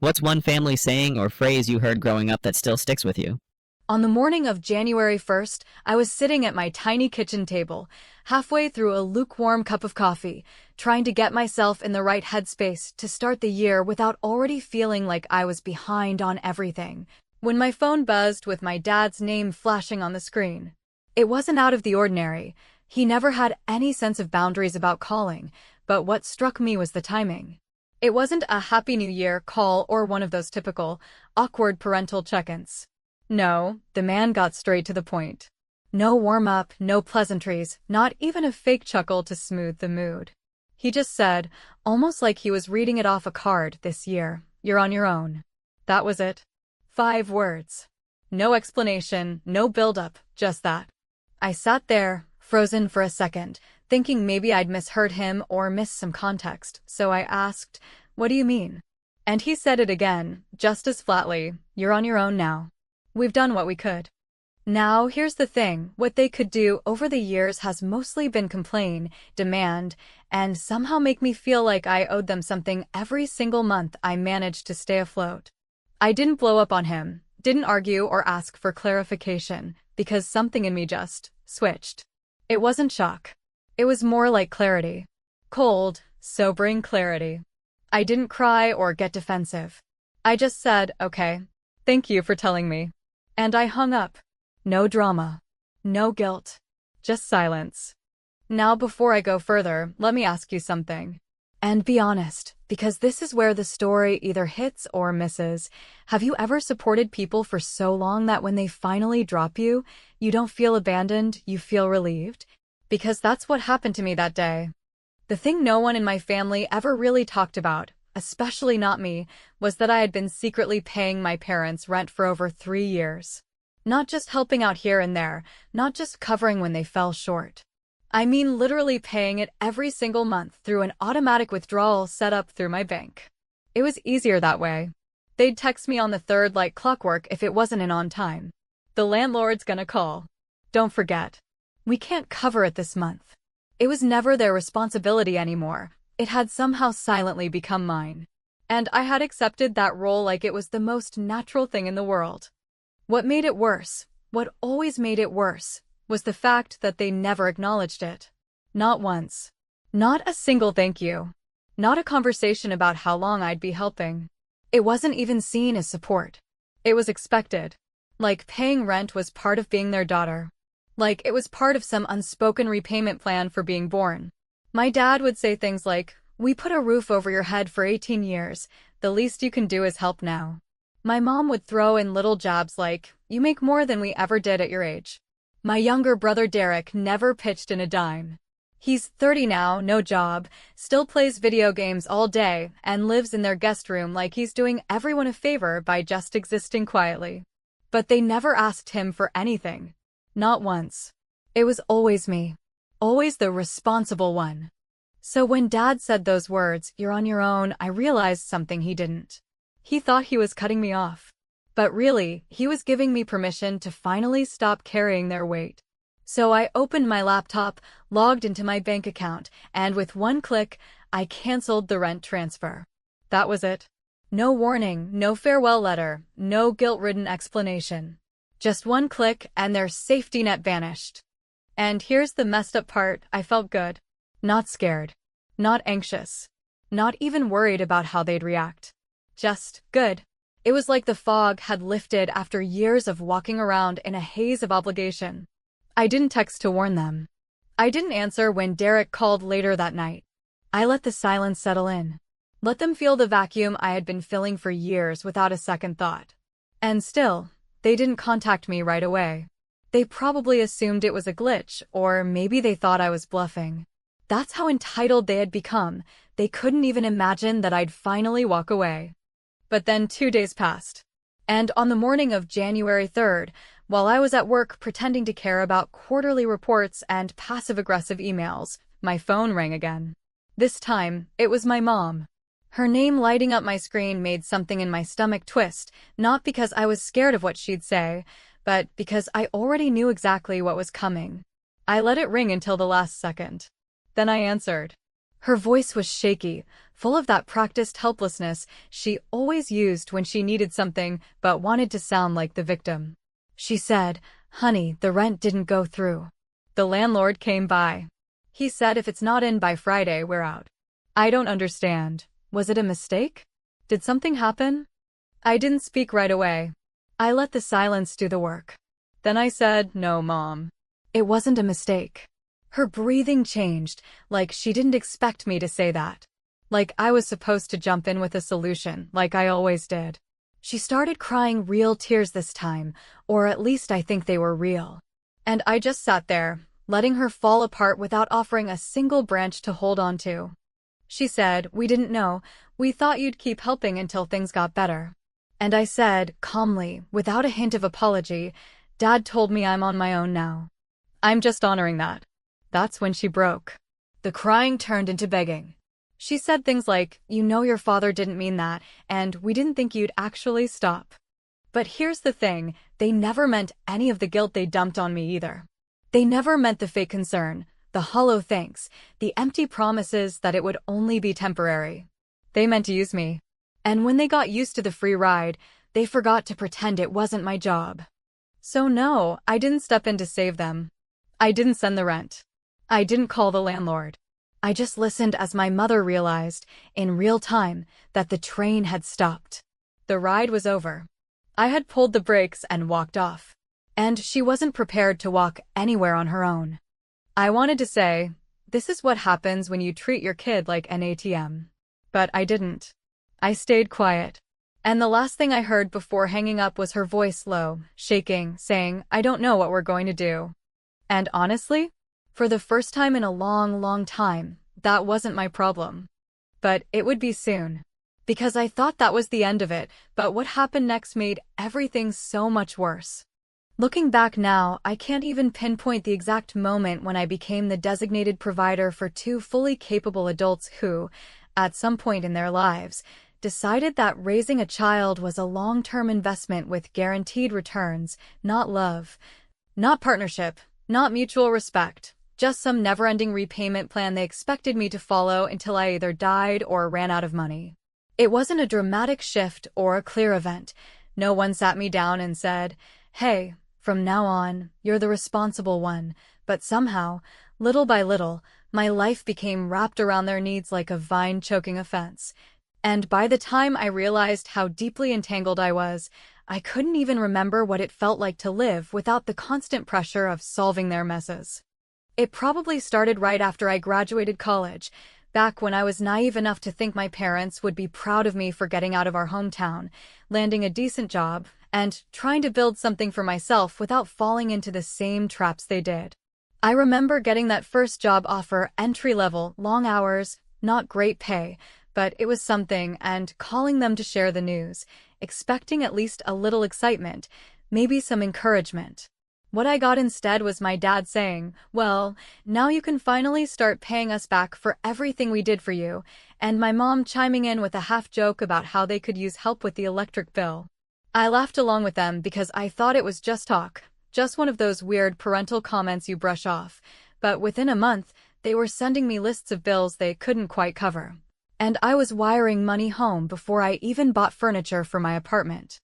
What's one family saying or phrase you heard growing up that still sticks with you? On the morning of January 1st, I was sitting at my tiny kitchen table, halfway through a lukewarm cup of coffee, trying to get myself in the right headspace to start the year without already feeling like I was behind on everything, when my phone buzzed with my dad's name flashing on the screen. It wasn't out of the ordinary. He never had any sense of boundaries about calling, but what struck me was the timing. It wasn't a Happy New Year call or one of those typical, awkward parental check-ins. No, the man got straight to the point. No warm-up, no pleasantries, not even a fake chuckle to smooth the mood. He just said, almost like he was reading it off a card, "This year, you're on your own." That was it. 5 words. No explanation, no build-up, just that. I sat there, frozen for a second, thinking maybe I'd misheard him or missed some context, so I asked, "What do you mean?" And he said it again, just as flatly, "You're on your own now. We've done what we could." Now, here's the thing, what they could do over the years has mostly been complain, demand, and somehow make me feel like I owed them something every single month I managed to stay afloat. I didn't blow up on him, didn't argue or ask for clarification, because something in me just switched. It wasn't shock. It was more like clarity. Cold, sobering clarity. I didn't cry or get defensive. I just said, "Okay, thank you for telling me." And I hung up. No drama. No guilt. Just silence. Now, before I go further, let me ask you something. And be honest, because this is where the story either hits or misses. Have you ever supported people for so long that when they finally drop you, you don't feel abandoned, you feel relieved? Because that's what happened to me that day. The thing no one in my family ever really talked about, especially not me, was that I had been secretly paying my parents rent for over 3 years. Not just helping out here and there, not just covering when they fell short. I mean literally paying it every single month through an automatic withdrawal set up through my bank. It was easier that way. They'd text me on the 3rd like clockwork if it wasn't in on time. "The landlord's gonna call. Don't forget. We can't cover it this month." It was never their responsibility anymore. It had somehow silently become mine. And I had accepted that role like it was the most natural thing in the world. What made it worse, what always made it worse, was the fact that they never acknowledged it. Not once. Not a single thank you. Not a conversation about how long I'd be helping. It wasn't even seen as support. It was expected. Like paying rent was part of being their daughter. Like it was part of some unspoken repayment plan for being born. My dad would say things like, "We put a roof over your head for 18 years, the least you can do is help now." My mom would throw in little jabs like, "You make more than we ever did at your age." My younger brother Direc never pitched in a dime. He's 30 now, no job, still plays video games all day, and lives in their guest room like he's doing everyone a favor by just existing quietly. But they never asked him for anything. Not once. It was always me. Always the responsible one. So when Dad said those words, "You're on your own," I realized something he didn't. He thought he was cutting me off. But really, he was giving me permission to finally stop carrying their weight. So I opened my laptop, logged into my bank account, and with one click, I canceled the rent transfer. That was it. No warning, no farewell letter, no guilt-ridden explanation. Just one click and their safety net vanished. And here's the messed up part, I felt good. Not scared. Not anxious. Not even worried about how they'd react. Just good. It was like the fog had lifted after years of walking around in a haze of obligation. I didn't text to warn them. I didn't answer when Direc called later that night. I let the silence settle in. Let them feel the vacuum I had been filling for years without a second thought. And still, they didn't contact me right away. They probably assumed it was a glitch, or maybe they thought I was bluffing. That's how entitled they had become. They couldn't even imagine that I'd finally walk away. But then 2 days passed. And on the morning of January 3rd, while I was at work pretending to care about quarterly reports and passive-aggressive emails, my phone rang again. This time, it was my mom. Her name lighting up my screen made something in my stomach twist, not because I was scared of what she'd say, but because I already knew exactly what was coming. I let it ring until the last second. Then I answered. Her voice was shaky, full of that practiced helplessness she always used when she needed something but wanted to sound like the victim. She said, "Honey, the rent didn't go through. The landlord came by. He said if it's not in by Friday, we're out." I don't understand. Was it a mistake? Did something happen? I didn't speak right away. I let the silence do the work. Then I said, "No, Mom. It wasn't a mistake." Her breathing changed, like she didn't expect me to say that. Like I was supposed to jump in with a solution, like I always did. She started crying real tears this time, or at least I think they were real. And I just sat there, letting her fall apart without offering a single branch to hold on to. She said, "We didn't know. We thought you'd keep helping until things got better." And I said, calmly, without a hint of apology, "Dad told me I'm on my own now. I'm just honoring that." That's when she broke. The crying turned into begging. She said things like, "You know your father didn't mean that, and we didn't think you'd actually stop." But here's the thing, they never meant any of the guilt they dumped on me either. They never meant the fake concern, the hollow thanks, the empty promises that it would only be temporary. They meant to use me. And when they got used to the free ride, they forgot to pretend it wasn't my job. So no, I didn't step in to save them. I didn't send the rent. I didn't call the landlord. I just listened as my mother realized, in real time, that the train had stopped. The ride was over. I had pulled the brakes and walked off. And she wasn't prepared to walk anywhere on her own. I wanted to say, "This is what happens when you treat your kid like an ATM." But I didn't. I stayed quiet. And the last thing I heard before hanging up was her voice low, shaking, saying, "I don't know what we're going to do." And honestly, for the first time in a long, long time, that wasn't my problem. But it would be soon. Because I thought that was the end of it, but what happened next made everything so much worse. Looking back now, I can't even pinpoint the exact moment when I became the designated provider for two fully capable adults who, at some point in their lives, decided that raising a child was a long-term investment with guaranteed returns, not love, not partnership, not mutual respect, just some never-ending repayment plan they expected me to follow until I either died or ran out of money. It wasn't a dramatic shift or a clear event. No one sat me down and said, "Hey, from now on, you're the responsible one." But somehow, little by little, my life became wrapped around their needs like a vine choking a fence. And by the time I realized how deeply entangled I was, I couldn't even remember what it felt like to live without the constant pressure of solving their messes. It probably started right after I graduated college, back when I was naive enough to think my parents would be proud of me for getting out of our hometown, landing a decent job, and trying to build something for myself without falling into the same traps they did. I remember getting that first job offer, entry-level, long hours, not great pay, but it was something, and calling them to share the news, expecting at least a little excitement, maybe some encouragement. What I got instead was my dad saying, "Well, now you can finally start paying us back for everything we did for you," and my mom chiming in with a half-joke about how they could use help with the electric bill. I laughed along with them because I thought it was just talk, just one of those weird parental comments you brush off, but within a month, they were sending me lists of bills they couldn't quite cover. And I was wiring money home before I even bought furniture for my apartment.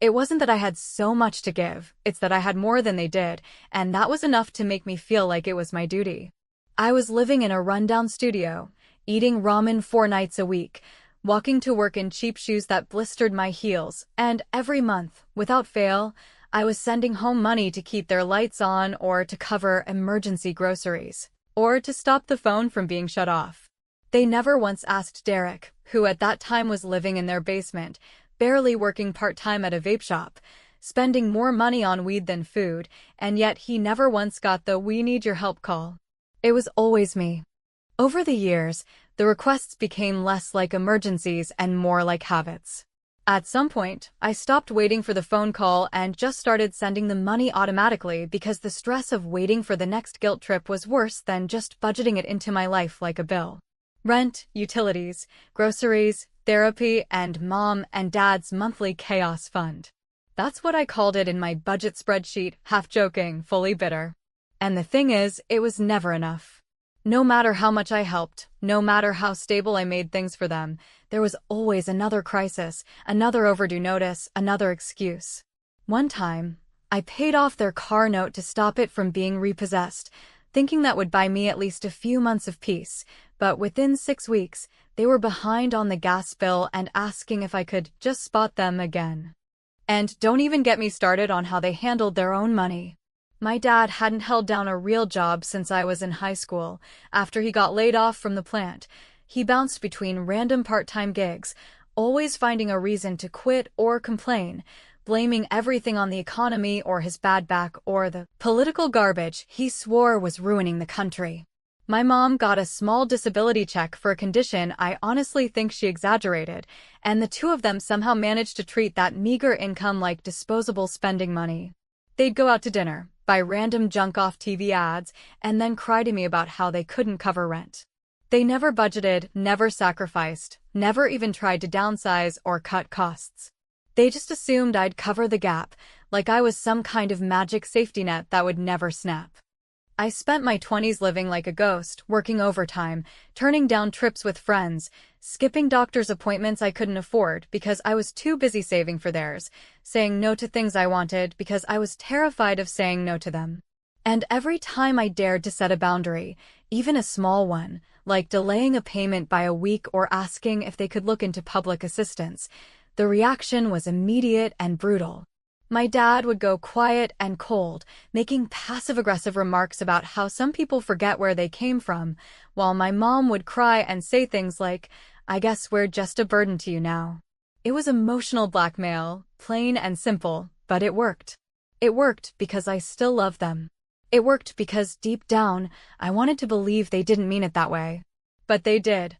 It wasn't that I had so much to give, it's that I had more than they did, and that was enough to make me feel like it was my duty. I was living in a rundown studio, eating ramen 4 nights a week, walking to work in cheap shoes that blistered my heels, and every month, without fail, I was sending home money to keep their lights on or to cover emergency groceries, or to stop the phone from being shut off. They never once asked Direc, who at that time was living in their basement, barely working part-time at a vape shop, spending more money on weed than food, and yet he never once got the "we need your help" call. It was always me. Over the years, the requests became less like emergencies and more like habits. At some point, I stopped waiting for the phone call and just started sending the money automatically because the stress of waiting for the next guilt trip was worse than just budgeting it into my life like a bill. Rent, utilities, groceries, therapy, and mom and dad's monthly chaos fund. That's what I called it in my budget spreadsheet, half joking, fully bitter. And the thing is, it was never enough. No matter how much I helped, no matter how stable I made things for them, there was always another crisis, another overdue notice, another excuse. One time, I paid off their car note to stop it from being repossessed, thinking that would buy me at least a few months of peace, but within 6 weeks, they were behind on the gas bill and asking if I could just spot them again. And don't even get me started on how they handled their own money. My dad hadn't held down a real job since I was in high school. After he got laid off from the plant, he bounced between random part-time gigs, always finding a reason to quit or complain, blaming everything on the economy or his bad back or the political garbage he swore was ruining the country. My mom got a small disability check for a condition I honestly think she exaggerated, and the two of them somehow managed to treat that meager income like disposable spending money. They'd go out to dinner, buy random junk off TV ads, and then cry to me about how they couldn't cover rent. They never budgeted, never sacrificed, never even tried to downsize or cut costs. They just assumed I'd cover the gap, like I was some kind of magic safety net that would never snap. I spent my 20s living like a ghost, working overtime, turning down trips with friends, skipping doctor's appointments I couldn't afford because I was too busy saving for theirs, saying no to things I wanted because I was terrified of saying no to them. And every time I dared to set a boundary, even a small one, like delaying a payment by a week or asking if they could look into public assistance, the reaction was immediate and brutal. My dad would go quiet and cold, making passive-aggressive remarks about how some people forget where they came from, while my mom would cry and say things like, "I guess we're just a burden to you now." It was emotional blackmail, plain and simple, but it worked. It worked because I still loved them. It worked because deep down, I wanted to believe they didn't mean it that way. But they did.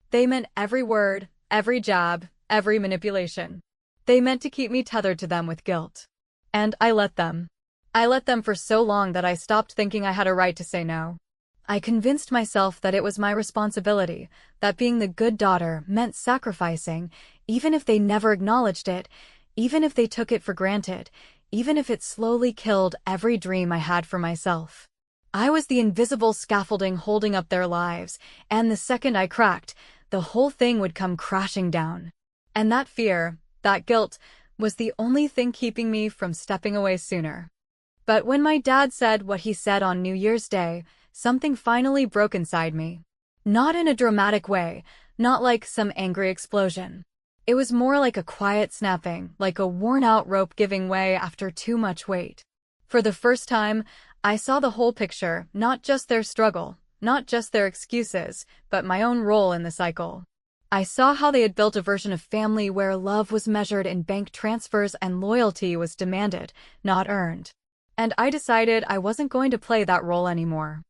They meant every word, every jab, every manipulation. They meant to keep me tethered to them with guilt. And I let them. I let them for so long that I stopped thinking I had a right to say no. I convinced myself that it was my responsibility, that being the good daughter meant sacrificing, even if they never acknowledged it, even if they took it for granted, even if it slowly killed every dream I had for myself. I was the invisible scaffolding holding up their lives, and the second I cracked, the whole thing would come crashing down. And that fear, that guilt, was the only thing keeping me from stepping away sooner. But when my dad said what he said on New Year's Day, something finally broke inside me. Not in a dramatic way, not like some angry explosion. It was more like a quiet snapping, like a worn-out rope giving way after too much weight. For the first time, I saw the whole picture, not just their struggle, not just their excuses, but my own role in the cycle. I saw how they had built a version of family where love was measured in bank transfers and loyalty was demanded, not earned. And I decided I wasn't going to play that role anymore.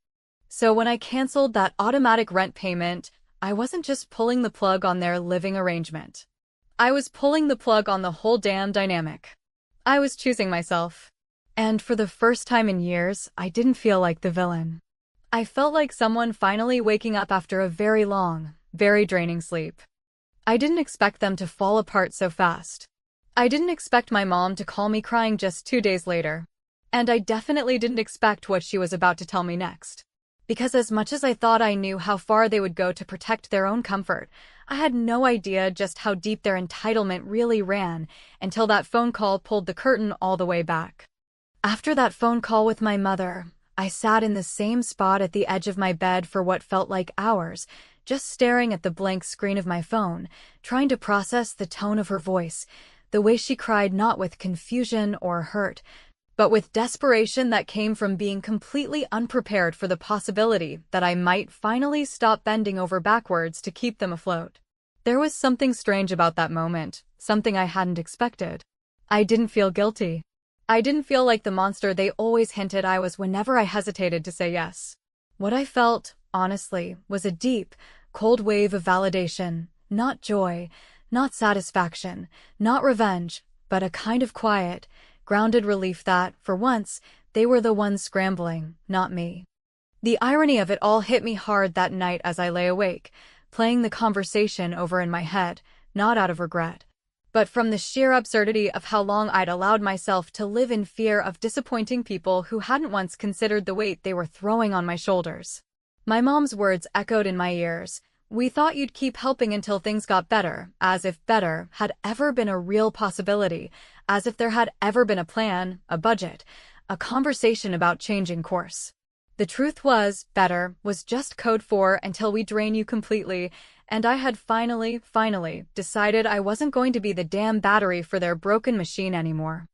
So when I canceled that automatic rent payment, I wasn't just pulling the plug on their living arrangement. I was pulling the plug on the whole damn dynamic. I was choosing myself. And for the first time in years, I didn't feel like the villain. I felt like someone finally waking up after a very long, very draining sleep. I didn't expect them to fall apart so fast. I didn't expect my mom to call me crying just 2 days later. And I definitely didn't expect what she was about to tell me next. Because as much as I thought I knew how far they would go to protect their own comfort, I had no idea just how deep their entitlement really ran until that phone call pulled the curtain all the way back. After that phone call with my mother, I sat in the same spot at the edge of my bed for what felt like hours, just staring at the blank screen of my phone, trying to process the tone of her voice, the way she cried not with confusion or hurt, but with desperation that came from being completely unprepared for the possibility that I might finally stop bending over backwards to keep them afloat. There was something strange about that moment, something I hadn't expected. I didn't feel guilty. I didn't feel like the monster they always hinted I was whenever I hesitated to say yes. What I felt, honestly, was a deep, cold wave of validation, not joy, not satisfaction, not revenge, but a kind of quiet, grounded relief that, for once, they were the ones scrambling, not me. The irony of it all hit me hard that night as I lay awake, playing the conversation over in my head, not out of regret, but from the sheer absurdity of how long I'd allowed myself to live in fear of disappointing people who hadn't once considered the weight they were throwing on my shoulders. My mom's words echoed in my ears. We thought you'd keep helping until things got better, as if better had ever been a real possibility, as if there had ever been a plan, a budget, a conversation about changing course. The truth was, better was just code for until we drain you completely, and I had finally decided I wasn't going to be the damn battery for their broken machine anymore.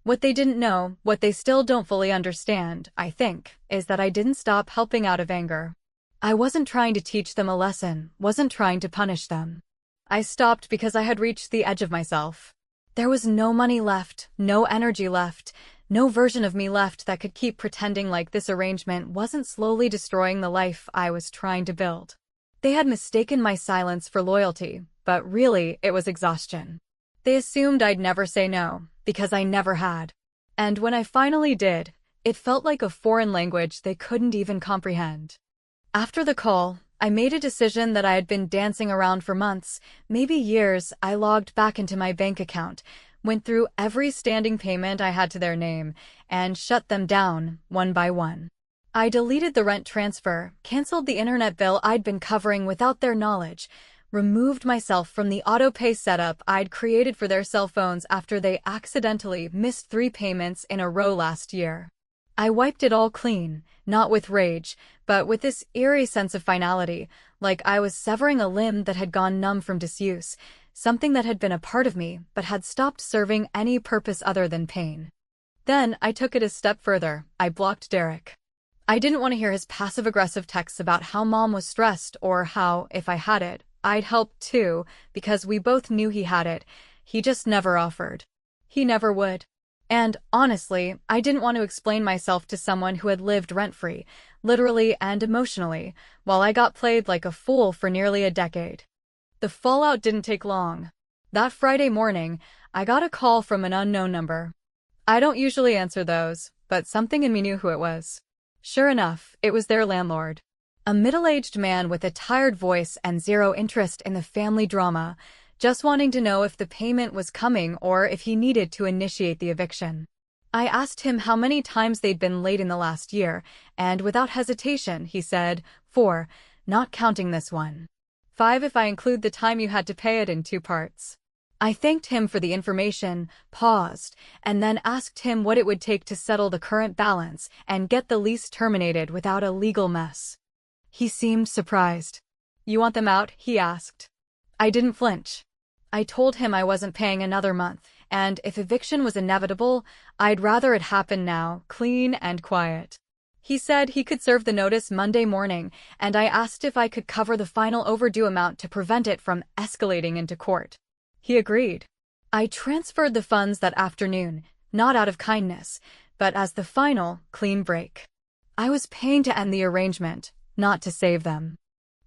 What they didn't know, what they still don't fully understand, I think, is that I didn't stop helping out of anger. I wasn't trying to teach them a lesson, wasn't trying to punish them. I stopped because I had reached the edge of myself. There was no money left, no energy left, no version of me left that could keep pretending like this arrangement wasn't slowly destroying the life I was trying to build. They had mistaken my silence for loyalty, but really it was exhaustion. They assumed I'd never say no, because I never had. And when I finally did, it felt like a foreign language they couldn't even comprehend. After the call, I made a decision that I had been dancing around for months, maybe years. I logged back into my bank account, went through every standing payment I had to their name, and shut them down, one by one. I deleted the rent transfer, canceled the internet bill I'd been covering without their knowledge, removed myself from the auto-pay setup I'd created for their cell phones after they accidentally missed 3 payments in a row last year. I wiped it all clean, not with rage, but with this eerie sense of finality, like I was severing a limb that had gone numb from disuse, something that had been a part of me but had stopped serving any purpose other than pain. Then I took it a step further. I blocked Direc. I didn't want to hear his passive-aggressive texts about how mom was stressed or how, if I had it, I'd help too, because we both knew he had it. He just never offered. He never would. And, honestly, I didn't want to explain myself to someone who had lived rent-free, literally and emotionally, while I got played like a fool for nearly a decade. The fallout didn't take long. That Friday morning, I got a call from an unknown number. I don't usually answer those, but something in me knew who it was. Sure enough, it was their landlord. A middle-aged man with a tired voice and zero interest in the family drama, just wanting to know if the payment was coming or if he needed to initiate the eviction. I asked him how many times they'd been late in the last year, and without hesitation, he said, 4, not counting this one. 5 if I include the time you had to pay it in 2 parts. I thanked him for the information, paused, and then asked him what it would take to settle the current balance and get the lease terminated without a legal mess. He seemed surprised. You want them out? He asked. I didn't flinch. I told him I wasn't paying another month, and if eviction was inevitable, I'd rather it happen now, clean and quiet. He said he could serve the notice Monday morning, and I asked if I could cover the final overdue amount to prevent it from escalating into court. He agreed. I transferred the funds that afternoon, not out of kindness, but as the final, clean break. I was paying to end the arrangement, not to save them.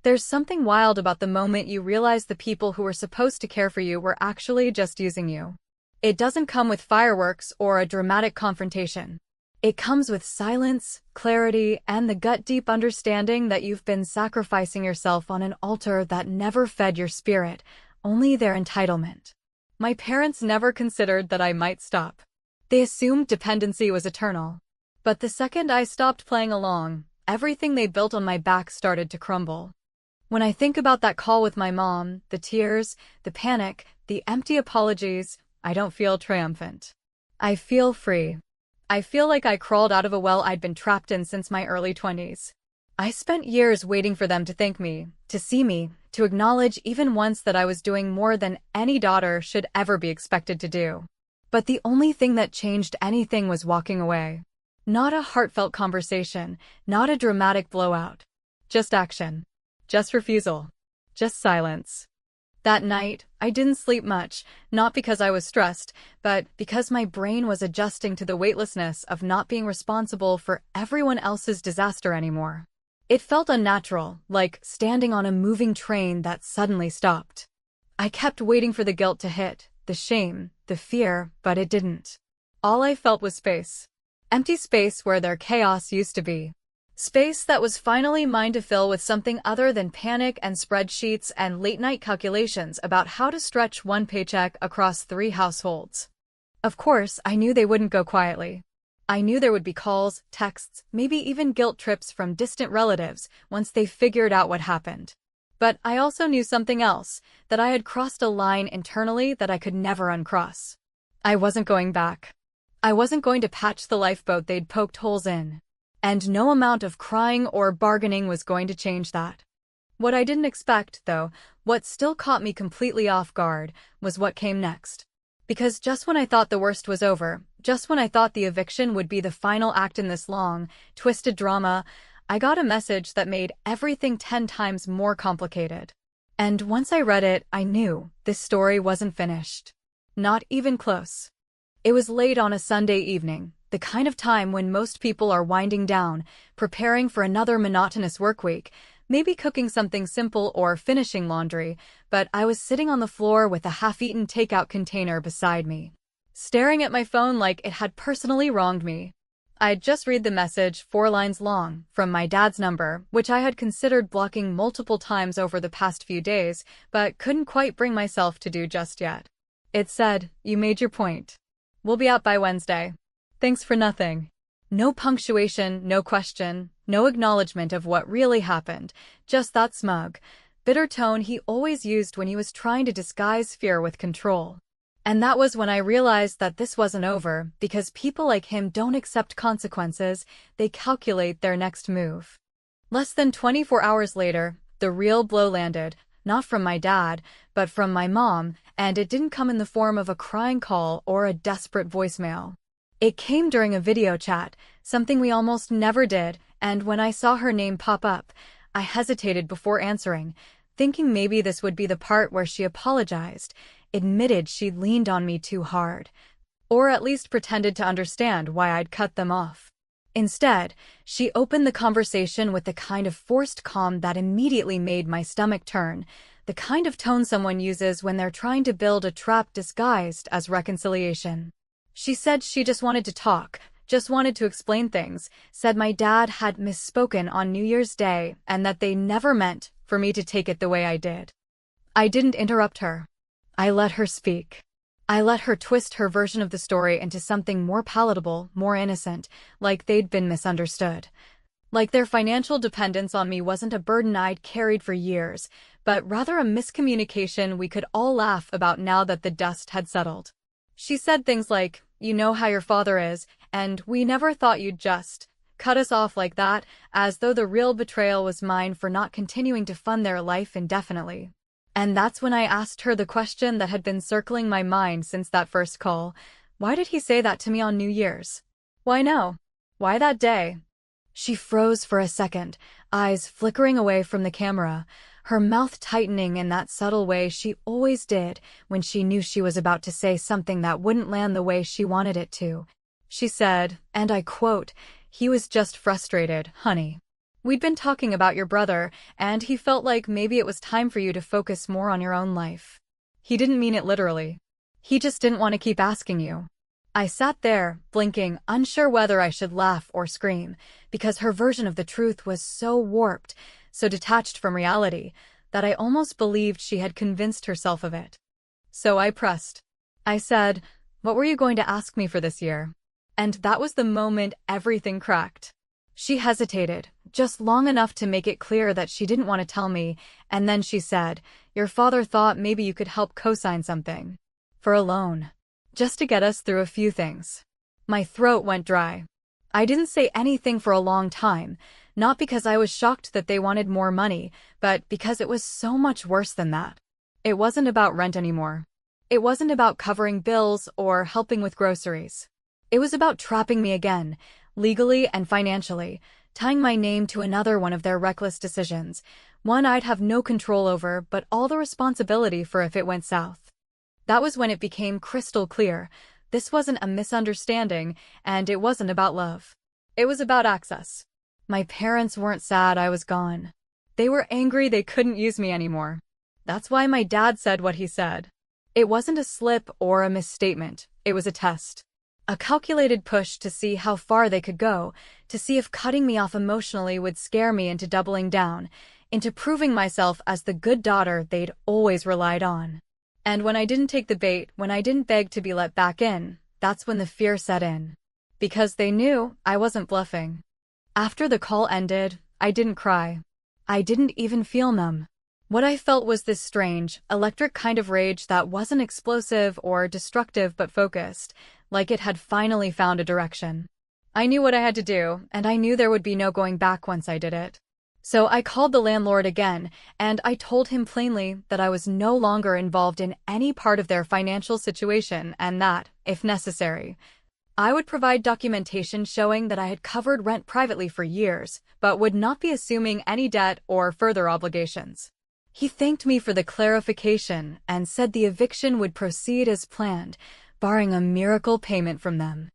There's something wild about the moment you realize the people who were supposed to care for you were actually just using you. It doesn't come with fireworks or a dramatic confrontation. It comes with silence, clarity, and the gut-deep understanding that you've been sacrificing yourself on an altar that never fed your spirit, only their entitlement. My parents never considered that I might stop. They assumed dependency was eternal. But the second I stopped playing along, everything they built on my back started to crumble. When I think about that call with my mom, the tears, the panic, the empty apologies, I don't feel triumphant. I feel free. I feel like I crawled out of a well I'd been trapped in since my early 20s. I spent years waiting for them to thank me, to see me, to acknowledge even once that I was doing more than any daughter should ever be expected to do. But the only thing that changed anything was walking away. Not a heartfelt conversation, not a dramatic blowout. Just action. Just refusal. Just silence. That night, I didn't sleep much, not because I was stressed, but because my brain was adjusting to the weightlessness of not being responsible for everyone else's disaster anymore. It felt unnatural, like standing on a moving train that suddenly stopped. I kept waiting for the guilt to hit, the shame, the fear, but it didn't. All I felt was space. Empty space where their chaos used to be. Space that was finally mine to fill with something other than panic and spreadsheets and late-night calculations about how to stretch one paycheck across 3 households. Of course, I knew they wouldn't go quietly. I knew there would be calls, texts, maybe even guilt trips from distant relatives once they figured out what happened. But I also knew something else, that I had crossed a line internally that I could never uncross. I wasn't going back. I wasn't going to patch the lifeboat they'd poked holes in. And no amount of crying or bargaining was going to change that. What I didn't expect, though, what still caught me completely off guard, was what came next. Because just when I thought the worst was over, just when I thought the eviction would be the final act in this long, twisted drama, I got a message that made everything 10 times more complicated. And once I read it, I knew this story wasn't finished. Not even close. It was late on a Sunday evening, the kind of time when most people are winding down, preparing for another monotonous workweek, maybe cooking something simple or finishing laundry, but I was sitting on the floor with a half-eaten takeout container beside me, staring at my phone like it had personally wronged me. I'd just read the message, 4 lines long, from my dad's number, which I had considered blocking multiple times over the past few days, but couldn't quite bring myself to do just yet. It said, "You made your point. We'll be out by Wednesday. Thanks for nothing." No punctuation, no question, no acknowledgement of what really happened, just that smug, bitter tone he always used when he was trying to disguise fear with control. And that was when I realized that this wasn't over, because people like him don't accept consequences, they calculate their next move. Less than 24 hours later, the real blow landed, not from my dad, but from my mom, and it didn't come in the form of a crying call or a desperate voicemail. It came during a video chat, something we almost never did, and when I saw her name pop up, I hesitated before answering, thinking maybe this would be the part where she apologized, admitted she'd leaned on me too hard, or at least pretended to understand why I'd cut them off. Instead, she opened the conversation with the kind of forced calm that immediately made my stomach turn, the kind of tone someone uses when they're trying to build a trap disguised as reconciliation. She said she just wanted to talk, just wanted to explain things, said my dad had misspoken on New Year's Day and that they never meant for me to take it the way I did. I didn't interrupt her. I let her speak. I let her twist her version of the story into something more palatable, more innocent, like they'd been misunderstood. Like their financial dependence on me wasn't a burden I'd carried for years, but rather a miscommunication we could all laugh about now that the dust had settled. She said things like, "You know how your father is, and we never thought you'd just cut us off like that," as though the real betrayal was mine for not continuing to fund their life indefinitely. And that's when I asked her the question that had been circling my mind since that first call. Why did he say that to me on New Year's? Why no? Why that day? She froze for a second, eyes flickering away from the camera, her mouth tightening in that subtle way she always did when she knew she was about to say something that wouldn't land the way she wanted it to. She said, and I quote, "He was just frustrated, honey. We'd been talking about your brother, and he felt like maybe it was time for you to focus more on your own life. He didn't mean it literally. He just didn't want to keep asking you." I sat there, blinking, unsure whether I should laugh or scream, because her version of the truth was so warped, so detached from reality, that I almost believed she had convinced herself of it. So I pressed. I said, "What were you going to ask me for this year?" And that was the moment everything cracked. She hesitated, just long enough to make it clear that she didn't want to tell me, and then she said, "Your father thought maybe you could help co-sign something. For a loan. Just to get us through a few things." My throat went dry. I didn't say anything for a long time, not because I was shocked that they wanted more money, but because it was so much worse than that. It wasn't about rent anymore. It wasn't about covering bills or helping with groceries. It was about trapping me again, legally and financially, tying my name to another one of their reckless decisions, one I'd have no control over but all the responsibility for if it went south. That was when it became crystal clear. This wasn't a misunderstanding, and it wasn't about love. It was about access. My parents weren't sad I was gone. They were angry they couldn't use me anymore. That's why my dad said what he said. It wasn't a slip or a misstatement, it was a test. A calculated push to see how far they could go, to see if cutting me off emotionally would scare me into doubling down, into proving myself as the good daughter they'd always relied on. And when I didn't take the bait, when I didn't beg to be let back in, that's when the fear set in. because they knew I wasn't bluffing. After the call ended, I didn't cry. I didn't even feel numb. What I felt was this strange, electric kind of rage that wasn't explosive or destructive but focused, like it had finally found a direction. I knew what I had to do, and I knew there would be no going back once I did it. So I called the landlord again, and I told him plainly that I was no longer involved in any part of their financial situation and that, if necessary, I would provide documentation showing that I had covered rent privately for years, but would not be assuming any debt or further obligations. He thanked me for the clarification and said the eviction would proceed as planned, barring a miracle payment from them.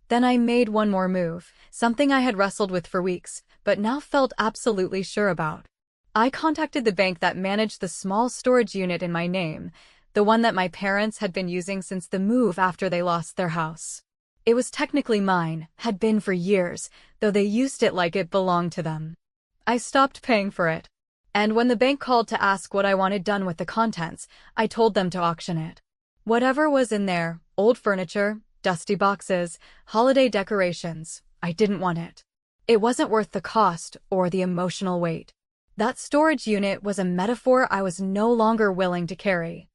Then I made one more move, something I had wrestled with for weeks, but now felt absolutely sure about. I contacted the bank that managed the small storage unit in my name, the one that my parents had been using since the move after they lost their house. It was technically mine, had been for years, though they used it like it belonged to them. I stopped paying for it. And when the bank called to ask what I wanted done with the contents, I told them to auction it. Whatever was in there, old furniture, dusty boxes, holiday decorations, I didn't want it. It wasn't worth the cost or the emotional weight. That storage unit was a metaphor I was no longer willing to carry.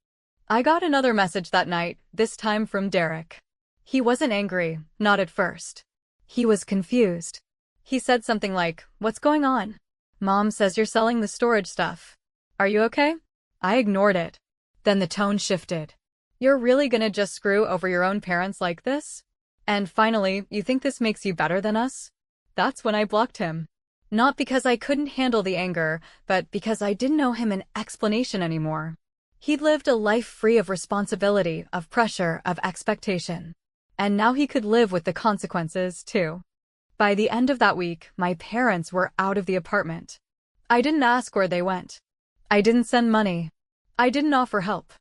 I got another message that night, this time from Direc. He wasn't angry, not at first. He was confused. He said something like, "What's going on? Mom says you're selling the storage stuff. Are you okay?" I ignored it. Then the tone shifted. "You're really gonna just screw over your own parents like this? And finally, you think this makes you better than us?" That's when I blocked him. Not because I couldn't handle the anger, but because I didn't owe him an explanation anymore. He'd lived a life free of responsibility, of pressure, of expectation. And now he could live with the consequences, too. By the end of that week, my parents were out of the apartment. I didn't ask where they went. I didn't send money. I didn't offer help.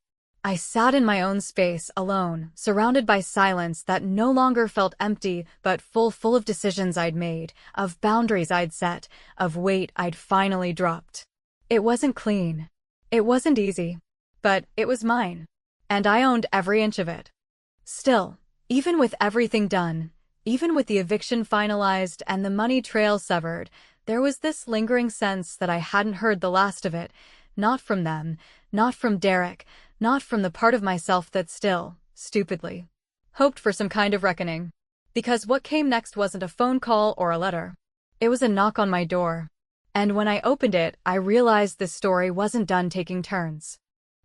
I sat in my own space, alone, surrounded by silence that no longer felt empty, but full of decisions I'd made, of boundaries I'd set, of weight I'd finally dropped. It wasn't clean. It wasn't easy. But it was mine. And I owned every inch of it. Still, even with everything done, even with the eviction finalized and the money trail severed, there was this lingering sense that I hadn't heard the last of it, not from them, not from Direc, not from the part of myself that still, stupidly, hoped for some kind of reckoning. Because what came next wasn't a phone call or a letter. It was a knock on my door. And when I opened it, I realized this story wasn't done taking turns.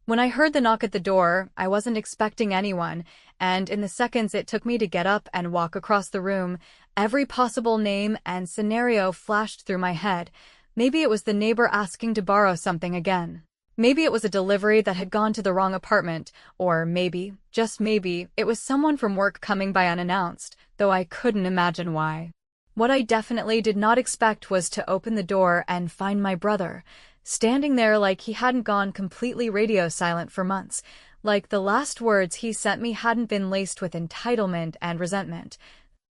When I heard the knock at the door, I wasn't expecting anyone, and in the seconds it took me to get up and walk across the room, every possible name and scenario flashed through my head. Maybe it was the neighbor asking to borrow something again. Maybe it was a delivery that had gone to the wrong apartment, or maybe, just maybe, it was someone from work coming by unannounced, though I couldn't imagine why. What I definitely did not expect was to open the door and find my brother, standing there like he hadn't gone completely radio silent for months, like the last words he sent me hadn't been laced with entitlement and resentment,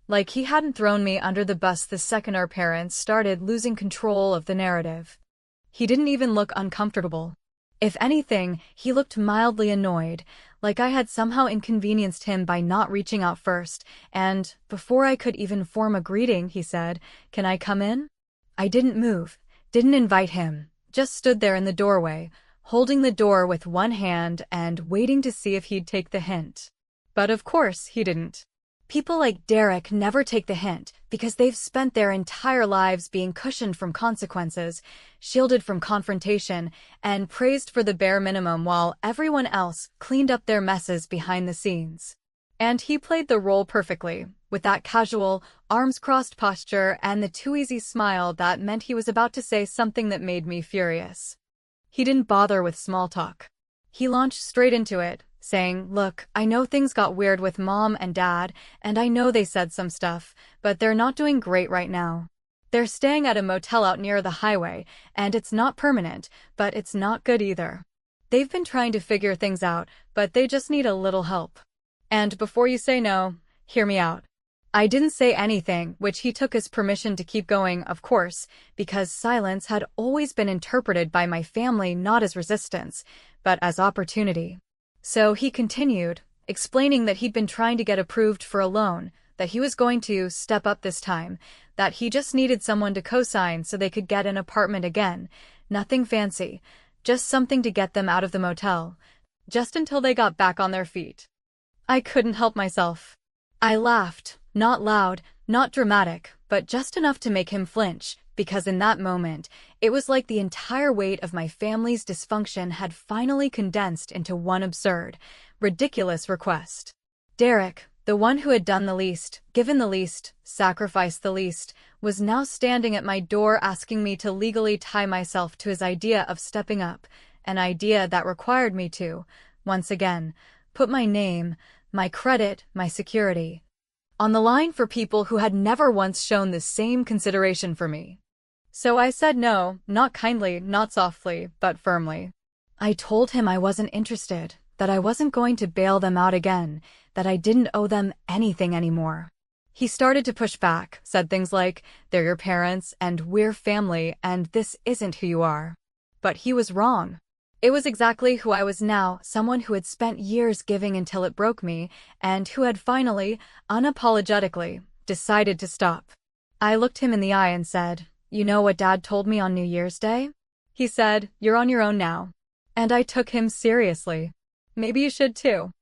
like he hadn't thrown me under the bus the second our parents started losing control of the narrative. He didn't even look uncomfortable. If anything, he looked mildly annoyed, like I had somehow inconvenienced him by not reaching out first, and, before I could even form a greeting, he said, "Can I come in?" I didn't move, didn't invite him. Just stood there in the doorway, holding the door with one hand and waiting to see if he'd take the hint. But of course he didn't. People like Direc never take the hint because they've spent their entire lives being cushioned from consequences, shielded from confrontation, and praised for the bare minimum while everyone else cleaned up their messes behind the scenes. And he played the role perfectly, with that casual, arms-crossed posture and the too easy smile that meant he was about to say something that made me furious. He didn't bother with small talk. He launched straight into it, saying, "Look, I know things got weird with Mom and Dad, and I know they said some stuff, but they're not doing great right now. They're staying at a motel out near the highway, and it's not permanent, but it's not good either. They've been trying to figure things out, but they just need a little help. And before you say no, hear me out." I didn't say anything, which he took as permission to keep going, of course, because silence had always been interpreted by my family not as resistance, but as opportunity. So he continued, explaining that he'd been trying to get approved for a loan, that he was going to step up this time, that he just needed someone to co-sign so they could get an apartment again. Nothing fancy, just something to get them out of the motel, just until they got back on their feet. I couldn't help myself. I laughed, not loud, not dramatic, but just enough to make him flinch, because in that moment, it was like the entire weight of my family's dysfunction had finally condensed into one absurd, ridiculous request. Direc, the one who had done the least, given the least, sacrificed the least, was now standing at my door asking me to legally tie myself to his idea of stepping up, an idea that required me to, once again, put my name, my credit, my security, on the line for people who had never once shown the same consideration for me. So I said no, not kindly, not softly, but firmly. I told him I wasn't interested, that I wasn't going to bail them out again, that I didn't owe them anything anymore. He started to push back, said things like, "They're your parents, and we're family, and this isn't who you are." But he was wrong. It was exactly who I was now, someone who had spent years giving until it broke me, and who had finally, unapologetically, decided to stop. I looked him in the eye and said, "You know what Dad told me on New Year's Day?" He said, "You're on your own now." And I took him seriously. Maybe you should too.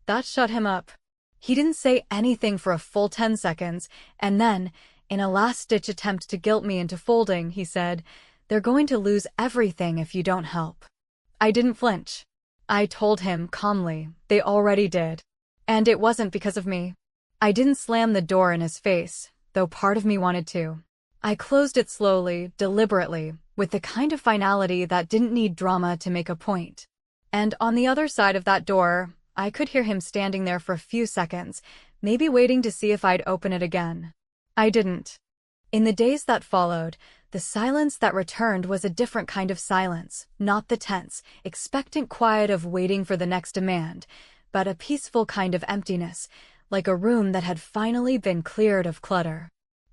That shut him up. He didn't say anything for a full 10 seconds, and then, in a last-ditch attempt to guilt me into folding, he said, "They're going to lose everything if you don't help." I didn't flinch. I told him calmly, they already did. And it wasn't because of me. I didn't slam the door in his face, though part of me wanted to. I closed it slowly, deliberately, with the kind of finality that didn't need drama to make a point. And on the other side of that door, I could hear him standing there for a few seconds, maybe waiting to see if I'd open it again. I didn't. In the days that followed, the silence that returned was a different kind of silence, not the tense, expectant quiet of waiting for the next demand, but a peaceful kind of emptiness, like a room that had finally been cleared of clutter.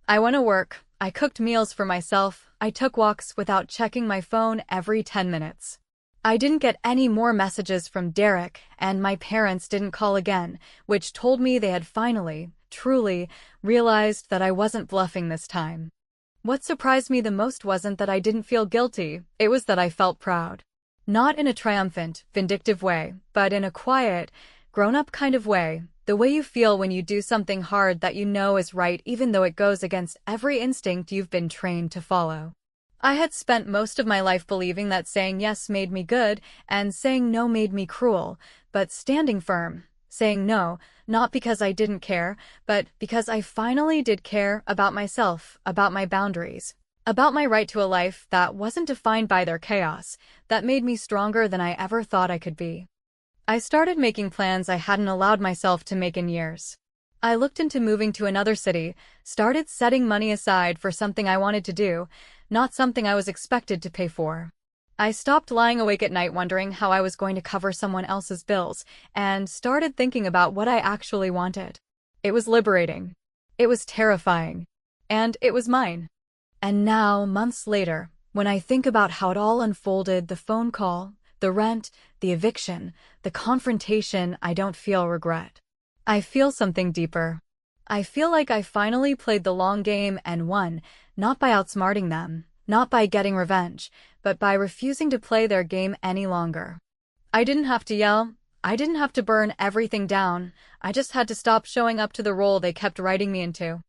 I went to work, I cooked meals for myself, I took walks without checking my phone every 10 minutes. I didn't get any more messages from Direc, and my parents didn't call again, which told me they had finally, truly, realized that I wasn't bluffing this time. What surprised me the most wasn't that I didn't feel guilty, it was that I felt proud. Not in a triumphant, vindictive way, but in a quiet, grown-up kind of way, the way you feel when you do something hard that you know is right even though it goes against every instinct you've been trained to follow. I had spent most of my life believing that saying yes made me good and saying no made me cruel, but standing firm, saying no, not because I didn't care, but because I finally did care about myself, about my boundaries, about my right to a life that wasn't defined by their chaos, that made me stronger than I ever thought I could be. I started making plans I hadn't allowed myself to make in years. I looked into moving to another city, started setting money aside for something I wanted to do, not something I was expected to pay for. I stopped lying awake at night wondering how I was going to cover someone else's bills, and started thinking about what I actually wanted. It was liberating. It was terrifying. And it was mine. And now, months later, when I think about how it all unfolded, the phone call, the rent, the eviction, the confrontation, I don't feel regret. I feel something deeper. I feel like I finally played the long game and won, not by outsmarting them, not by getting revenge, but by refusing to play their game any longer. I didn't have to yell. I didn't have to burn everything down. I just had to stop showing up to the role they kept writing me into.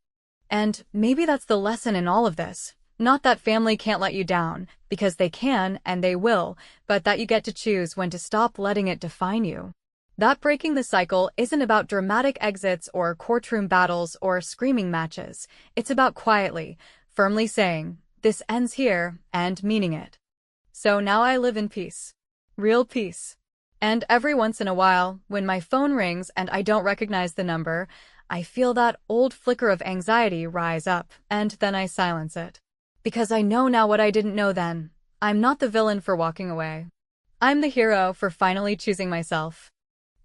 And maybe that's the lesson in all of this. Not that family can't let you down, because they can and they will, but that you get to choose when to stop letting it define you. That breaking the cycle isn't about dramatic exits or courtroom battles or screaming matches. It's about quietly, firmly saying, "This ends here," and meaning it. So now I live in peace. Real peace. And every once in a while, when my phone rings and I don't recognize the number, I feel that old flicker of anxiety rise up, and then I silence it. Because I know now what I didn't know then. I'm not the villain for walking away. I'm the hero for finally choosing myself.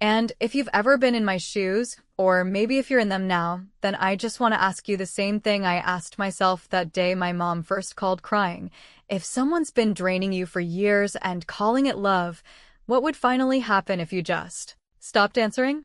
And if you've ever been in my shoes, or maybe if you're in them now, then I just want to ask you the same thing I asked myself that day my mom first called crying. If someone's been draining you for years and calling it love, what would finally happen if you just stopped answering?